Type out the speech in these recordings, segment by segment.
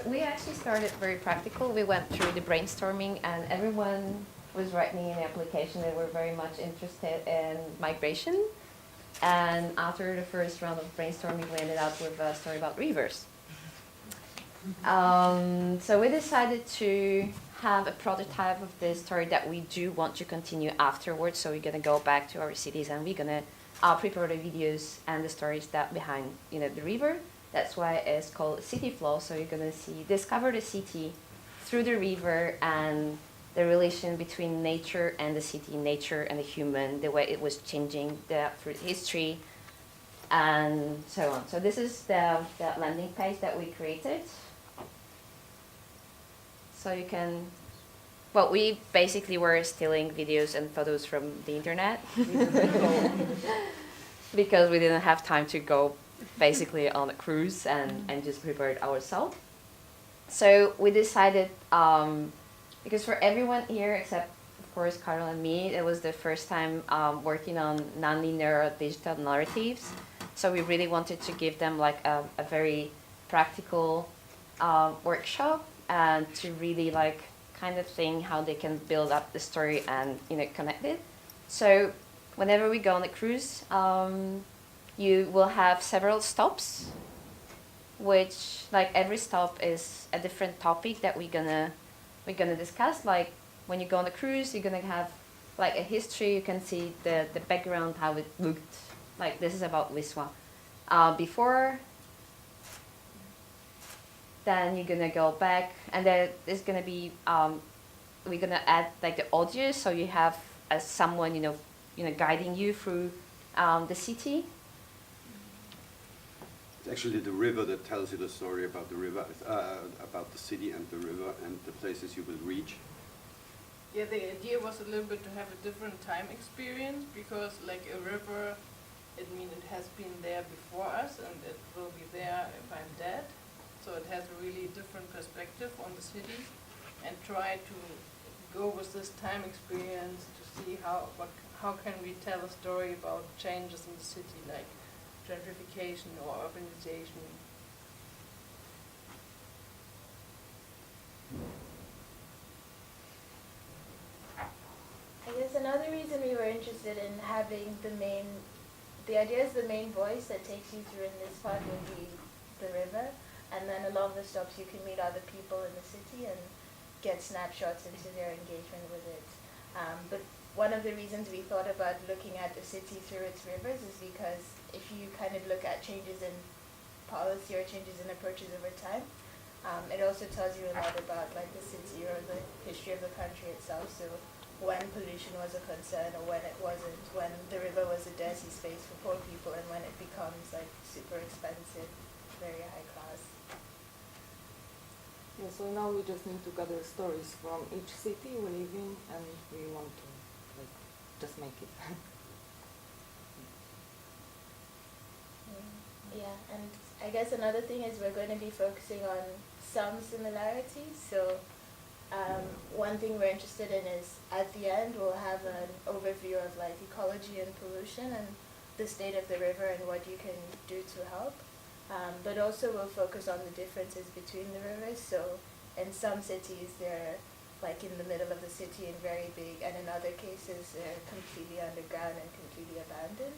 We actually started very practical. We went through the brainstorming and everyone was writing an application. They were very much interested in migration. And after the first round of brainstorming, we ended up with a story about rivers. So we decided to have a prototype of this story that we do want to continue afterwards. So we're going to go back to our cities and we're going to prepare the videos and the stories that behind the river. That's why it's called City Flow. So you're going to discover the city through the river and the relation between nature and the city, nature and the human, the way it was changing through history, and so on. So this is the landing page that we created. So you can, well, we basically were stealing videos and photos from the internet because we didn't have time to go basically on a cruise and just prepare it ourselves. So we decided, because for everyone here, except of course Karol and me, it was the first time working on nonlinear digital narratives. So we really wanted to give them like a very practical workshop and to really like kind of think how they can build up the story and connect it. So whenever we go on a cruise, you will have several stops, which like every stop is a different topic that we're gonna discuss. Like when you go on a cruise, you're gonna have like a history. You can see the background, how it looked. Like this is about Wisła. Before, then you're gonna go back, and then there's gonna be we're gonna add like the audio, so you have someone guiding you through the city. It's actually the river that tells you the story about the river, about the city and the river and the places you will reach. Yeah, the idea was a little bit to have a different time experience, because like a river, it has been there before us and it will be there if I'm dead. So it has a really different perspective on the city, and try to go with this time experience to see how can we tell a story about changes in the city, like gentrification or urbanization. I guess another reason we were interested in having the idea is the main voice that takes you through in this part will be the river, and then along the stops you can meet other people in the city and get snapshots into their engagement with it. But one of the reasons we thought about looking at the city through its rivers is because if you kind of look at changes in policy or changes in approaches over time, it also tells you a lot about like the city or the history of the country itself. So when pollution was a concern or when it wasn't, when the river was a dirty space for poor people, and when it becomes like super expensive, very high class. Yeah, so now we just need to gather stories from each city we live in, and we want to just make it. Yeah, and I guess another thing is we're going to be focusing on some similarities. So one thing we're interested in is at the end we'll have an overview of like ecology and pollution and the state of the river and what you can do to help. But also we'll focus on the differences between the rivers. So in some cities they're like in the middle of the city and very big, and in other cases they're completely underground and completely abandoned.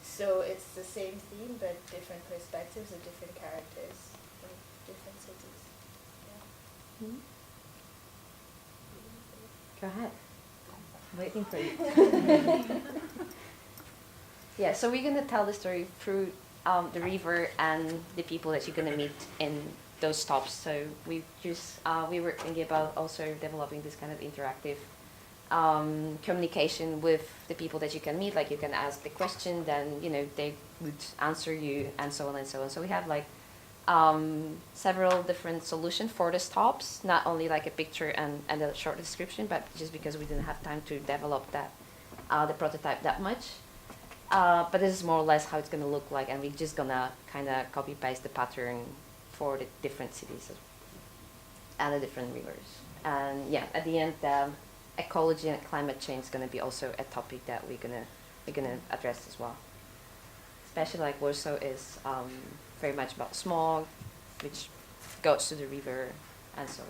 So it's the same theme but different perspectives and different characters in different cities. Yeah. Mm-hmm. Go ahead. I'm waiting for you. Yeah, so we're going to tell the story through the river and the people that you're going to meet in those stops. So we were thinking about also developing this kind of interactive communication with the people that you can meet. Like you can ask the question, then they would answer you, and so on and so on. So we have like several different solutions for the stops, not only like a picture and a short description, but just because we didn't have time to develop that the prototype that much. But this is more or less how it's going to look like, and we're just going to kind of copy paste the pattern for the different cities and the different rivers. And yeah, at the end, ecology and climate change is going to be also a topic that we're gonna address as well. Especially like Warsaw is very much about smog, which goes to the river, and so.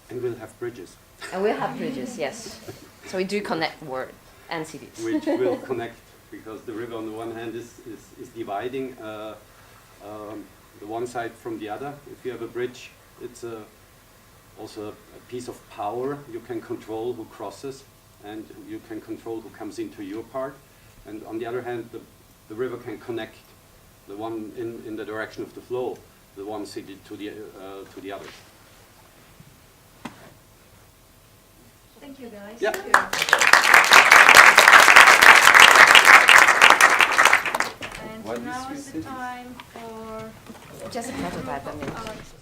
And we'll have bridges. And we'll have bridges, yes. So we do connect world and cities. Which will connect, because the river on the one hand is dividing the one side from the other. If you have a bridge, it's also a piece of power. You can control who crosses, and you can control who comes into your part. And on the other hand, the river can connect the one in the direction of the flow, the one city to the others. Thank you, guys. Yeah. And What now is is the cities? time for Just a prototype, I mean. Alex.